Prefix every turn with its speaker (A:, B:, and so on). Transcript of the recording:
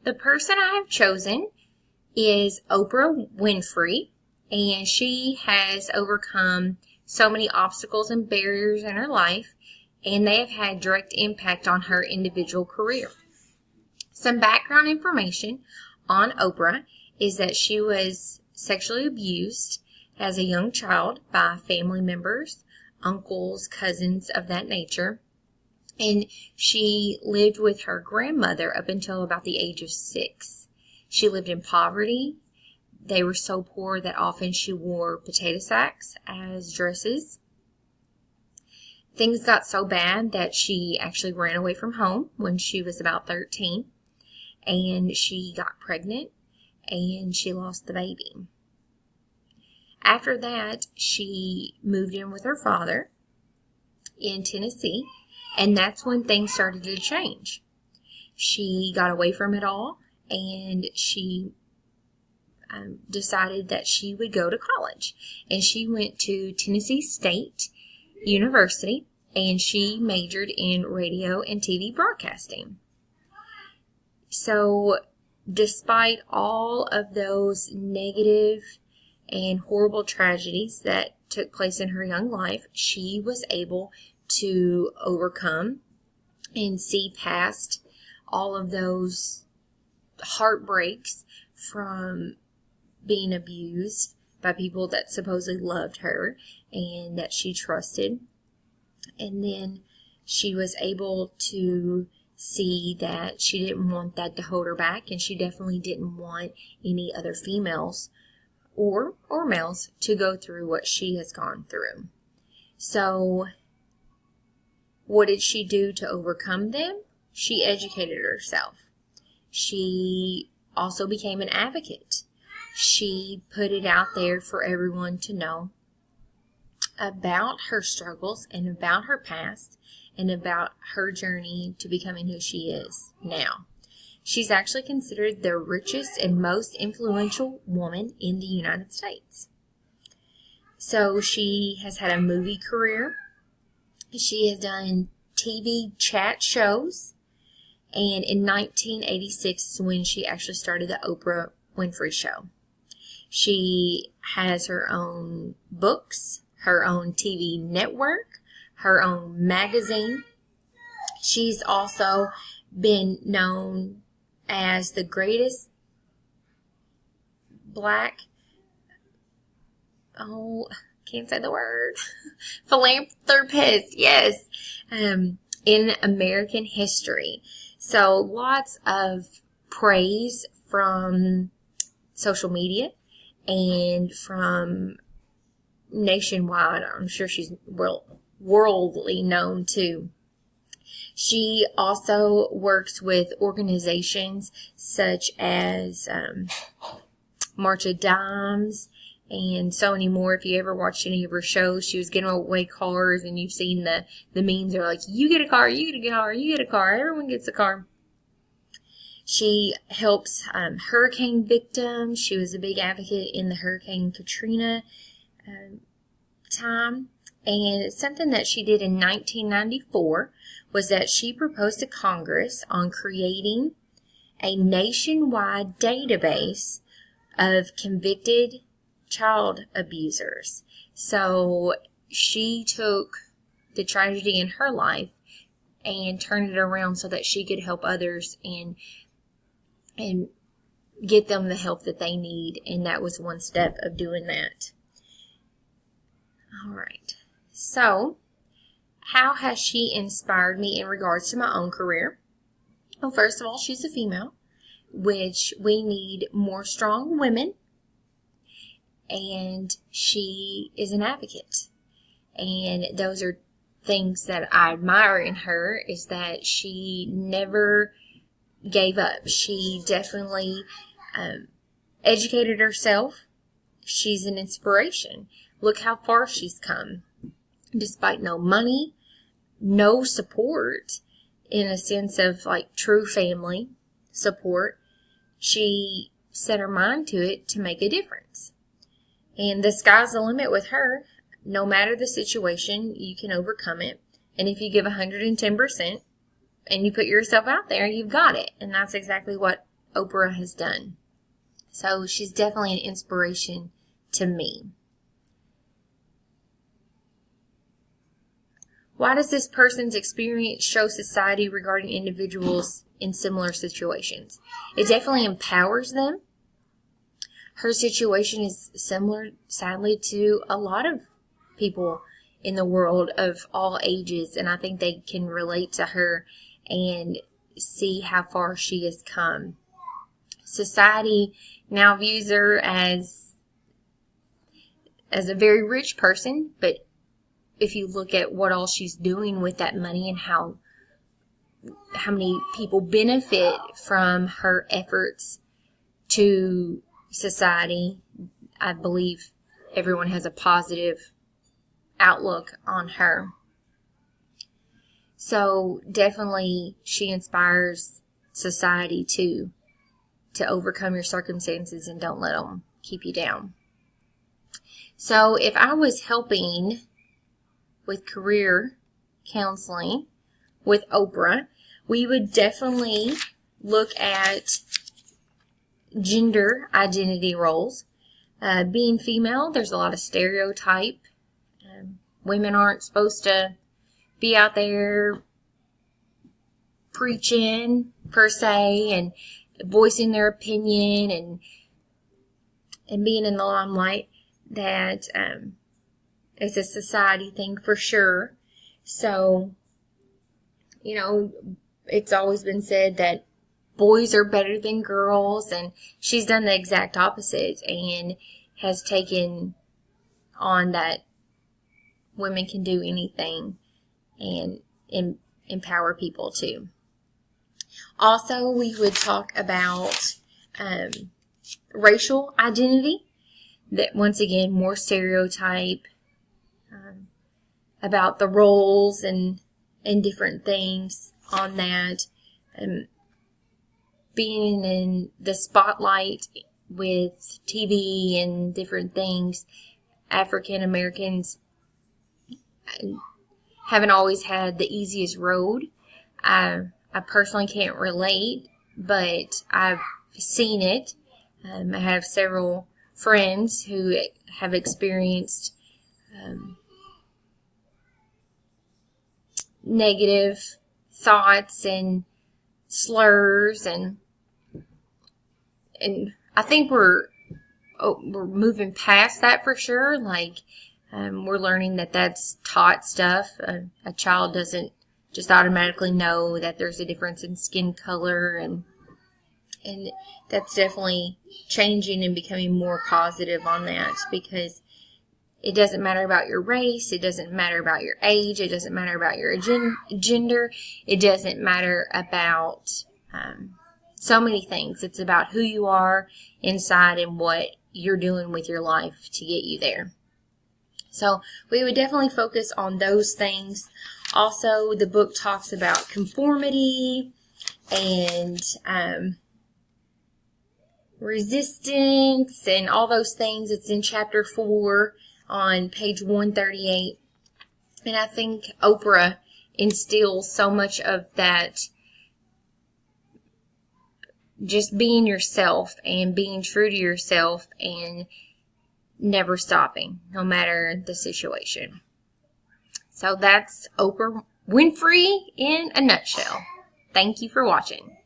A: The person I have chosen is Oprah Winfrey, and she has overcome so many obstacles and barriers in her life, and they have had direct impact on her individual career. Some background information on Oprah is that she was sexually abused as a young child by family members, uncles, cousins of that nature, and she lived with her grandmother up until about the age of 6. She lived in poverty. They were so poor that often she wore potato sacks as dresses. Things got so bad that she actually ran away from home when she was about 13, and she got pregnant, and she lost the baby. After that, she moved in with her father in Tennessee, and that's when things started to change. She got away from it all, and she decided that she would go to college. And she went to Tennessee State University, and she majored in radio and TV broadcasting. So, despite all of those negative and horrible tragedies that took place in her young life, she was able to overcome and see past all of those heartbreaks from being abused by people that supposedly loved her and that she trusted. And then she was able to see that she didn't want that to hold her back, and she definitely didn't want any other females or males to go through what she has gone through. So, what did she do to overcome them? She educated herself. She also became an advocate. She put it out there for everyone to know about her struggles and about her past and about her journey to becoming who she is now. She's actually considered the richest and most influential woman in the United States. So she has had a movie career. She has done TV chat shows. And in 1986 is when she actually started the Oprah Winfrey Show. She has her own books, her own TV network, her own magazine. She's also been known as the greatest black, can't say the word, philanthropist, yes, in American history. So lots of praise from social media and from nationwide. I'm sure she's worldly known too. She also works with organizations such as March of Dimes and so many more. If you ever watched any of her shows, she was giving away cars, and you've seen the memes are like, you get a car, you get a car, you get a car, everyone gets a car. She helps hurricane victims. She was a big advocate in the Hurricane Katrina time. And something that she did in 1994 was that she proposed to Congress on creating a nationwide database of convicted child abusers. So she took the tragedy in her life and turned it around so that she could help others and get them the help that they need. And that was one step of doing that. All right. So, how has she inspired me in regards to my own career? Well, first of all, she's a female, which we need more strong women. And she is an advocate. And those are things that I admire in her, is that she never gave up. She definitely educated herself. She's an inspiration. Look how far she's come. Despite no money, no support, in a sense of like true family support, she set her mind to it to make a difference. And the sky's the limit with her. No matter the situation, you can overcome it. And if you give 110% and you put yourself out there, you've got it. And that's exactly what Oprah has done. So she's definitely an inspiration to me. Why does this person's experience show society regarding individuals in similar situations? It definitely empowers them. Her situation is similar, sadly, to a lot of people in the world of all ages, and I think they can relate to her and see how far she has come. Society now views her as a very rich person, but if you look at what all she's doing with that money and how many people benefit from her efforts to society, I believe everyone has a positive outlook on her. So definitely she inspires society to overcome your circumstances and don't let them keep you down. So if I was helping with career counseling with Oprah, we would definitely look at gender identity roles. Being female, there's a lot of stereotype. Women aren't supposed to be out there preaching, per se, and voicing their opinion and being in the limelight. That it's a society thing for sure. So, it's always been said that boys are better than girls, and she's done the exact opposite and has taken on that women can do anything and empower people too. Also, we would talk about racial identity. That, once again, more stereotype about the roles and different things on that. Being in the spotlight with TV and different things, African Americans haven't always had the easiest road. I personally can't relate, but I've seen it. I have several friends who have experienced negative thoughts and slurs, and I think we're moving past that for sure. Like, we're learning that that's taught stuff. A child doesn't just automatically know that there's a difference in skin color, and that's definitely changing and becoming more positive on that, because it doesn't matter about your race, it doesn't matter about your age, it doesn't matter about your gender, it doesn't matter about so many things. It's about who you are inside and what you're doing with your life to get you there. So we would definitely focus on those things. Also, the book talks about conformity and resistance and all those things. It's in chapter 4 on page 138. And I think Oprah instills so much of that, just being yourself and being true to yourself and never stopping, no matter the situation. So that's Oprah Winfrey in a nutshell. Thank you for watching.